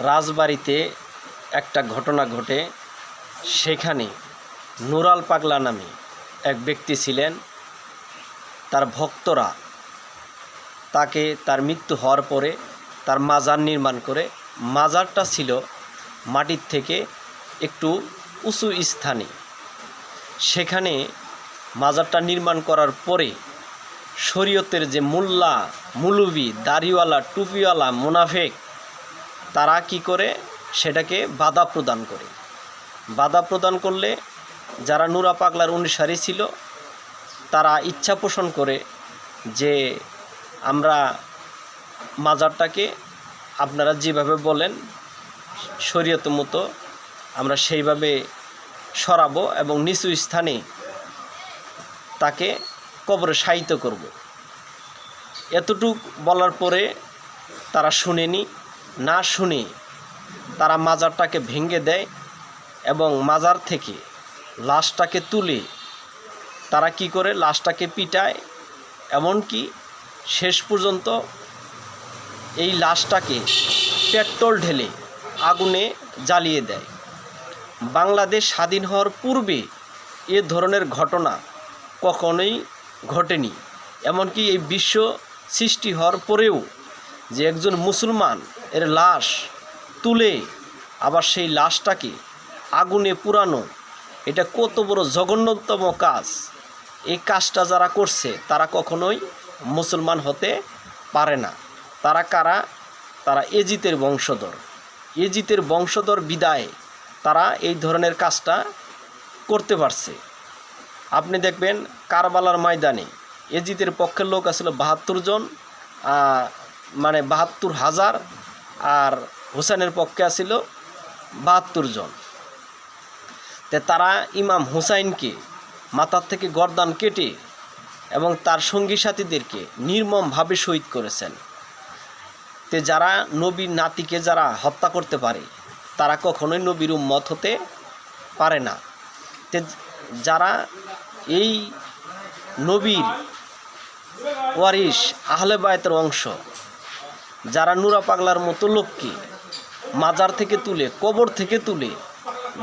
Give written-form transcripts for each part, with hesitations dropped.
রাজবাড়িতে একটা ঘটনা ঘটে। সেখানে নুরাল পাগলা নামে এক ব্যক্তি ছিলেন। তার ভক্তরা তাকে তার মৃত্যু হওয়ার পরে তার মাজার নির্মাণ করে, মাজারটা ছিল মাটির থেকে একটু উঁচু স্থানে। সেখানে মাজারটা নির্মাণ করার পরে শরীয়তের যে মোল্লা মুলবি দাড়িওয়ালা টুপিওয়ালা মুনাফেক তারা কি করে সেটাকে বাধা প্রদান করে। বাধা প্রদান করলে যারা নুরা পাগলার অনুসারী ছিল তারা ইচ্ছা পোষণ করে যে আমরা মাজারটাকে আপনারা যেভাবে বলেন শরীয়ত মতো আমরা সেইভাবে সরাবো এবং নিচু স্থানে তাকে কবরে শায়িত করব। এতটুক বলার পরে তারা শুনেনি, না শুনে তারা মাজারটাকে ভেঙে দেয় এবং মাজার থেকে লাশটাকে তুলে তারা কি করে লাশটাকে পিটায়, এমনকি শেষ পর্যন্ত এই লাশটাকে পেট্রোল ঢেলে আগুনে জ্বালিয়ে দেয়। বাংলাদেশ স্বাধীন হওয়ার পূর্বে এ ধরনের ঘটনা কখনোই ঘটেনি। এমনকি এই বিশ্ব সৃষ্টি হওয়ার পরেও যে একজন মুসলমান এর লাশ তুলে আবার সেই লাশটাকে আগুনে পুরানো, এটা কত বড় জঘন্যতম কাজ। এই কাজটা যারা করছে তারা কখনোই মুসলমান হতে পারে না। তারা কারা? তারা এজিতের বংশধর। এজিতের বংশধর বিদায় তারা এই ধরনের কাজটা করতে পারছে। আপনি দেখবেন কারবালার ময়দানে এজিতের পক্ষের লোক আসছিল ৭২ জন, মানে ৭২,০০০, আর হুসেনের পক্ষে আসছিল ৭২ জন। তে তারা ইমাম হুসাইনকে মাথার থেকে গর্দান কেটে এবং তার সঙ্গী সাথীদেরকে নির্মমভাবে শহীদ করেছেন। তে যারা নবীর নাতিকে যারা হত্যা করতে পারে তারা কখনোই নবীর উম্মত হতে পারে না। তে যারা এই নবীর ওয়ারিস আহলে বায়তের অংশ, যারা নুরা পাগলার মতো লোককে মাজার থেকে তুলে কবর থেকে তুলে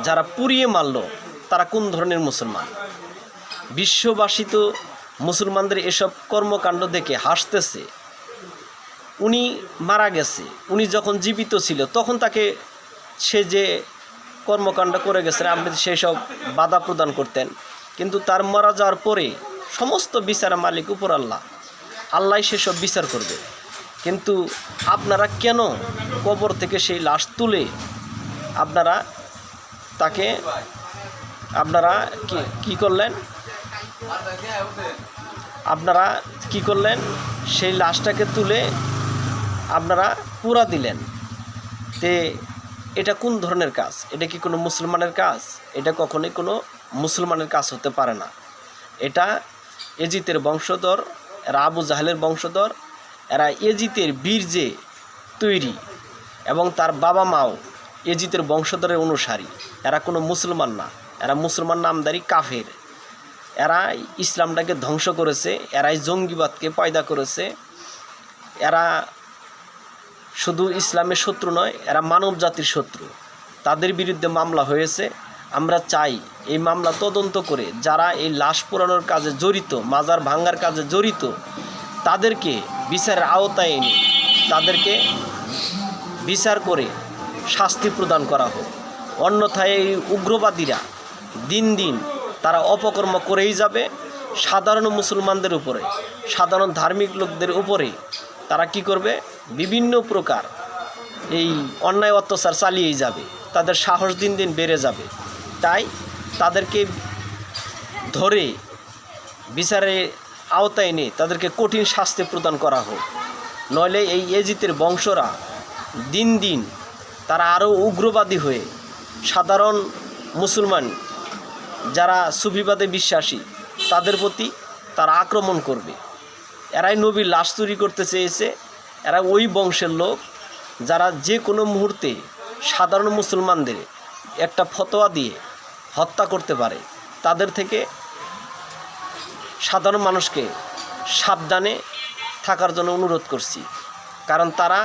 যারা পুড়িয়ে মারল, তারা কোন ধরনের মুসলমান? বিশ্ববাসী তো মুসলমানদের এসব কর্মকাণ্ড দেখে হাসতেছে। উনি মারা গেছে, উনি যখন জীবিত ছিল তখন তাকে সে যে কর্মকাণ্ড করে গেছে আপনি সেই সব বাধা প্রদান করতেন, কিন্তু তার মারা যাওয়ার পরে সমস্ত বিচারের মালিক উপর আল্লাহ, আল্লাহ সেসব বিচার করবে। কিন্তু আপনারা কেন কবর থেকে সেই লাশ তুলে আপনারা তাকে কি করলেন? আপনারা কি করলেন? সেই লাশটাকে তুলে আপনারা পুরা দিলেন। তে এটা কোন ধরনের কাজ? এটা কি কোনো মুসলমানের কাজ? এটা কখনোই কোনো মুসলমানের কাজ হতে পারে না। এটা এজিতের বংশধর, এরা আবু জাহেলের বংশধর, এরা এজিতের বীর্যে তৈরি এবং তার বাবা মাও এজিতের বংশধরের অনুসারী। এরা কোনো মুসলমান না, এরা মুসলমান নামদারি কাফের। এরা ইসলামটাকে ধ্বংস করেছে, এরাই জঙ্গিবাদকে পয়দা করেছে। এরা শুধু ইসলামের শত্রু নয়, এরা মানব জাতির শত্রু। তাদের বিরুদ্ধে মামলা হয়েছে। আমরা চাই এই মামলা তদন্ত করে যারা এই লাশ পোড়ানোর কাজে জড়িত, মাজার ভাঙ্গার কাজে জড়িত, তাদেরকে বিচারের আওতায় এনে তাদেরকে বিচার করে শাস্তি প্রদান করা হোক। অন্যথায় এই উগ্রবাদীরা দিন দিন তারা অপকর্ম করেই যাবে। সাধারণ মুসলমানদের উপরে, সাধারণ ধার্মিক লোকদের উপরে তারা কি করবে? বিভিন্ন প্রকার এই অন্যায় অত্যাচার চালিয়েই যাবে। তাদের সাহস দিন দিন বেড়ে যাবে। তাই তাদেরকে ধরে বিচারের আওতায় এনে তাদেরকে কঠিন শাস্তি প্রদান করা হোক। নইলে এই এজিতের বংশরা দিন দিন তারা আরও উগ্রবাদী হয়ে সাধারণ মুসলমান যারা সুফিবাদে বিশ্বাসী তাদের প্রতি তারা আক্রমণ করবে। এরাই নবীর লাশ চুরি করতে চেয়েছে। এরা ওই বংশের লোক যারা যে কোনো মুহূর্তে সাধারণ মুসলমানদের একটা ফতোয়া দিয়ে হত্যা করতে পারে। তাদের থেকে সাধারণ মানুষকে সাবধানে থাকার জন্য অনুরোধ করছি, কারণ তারা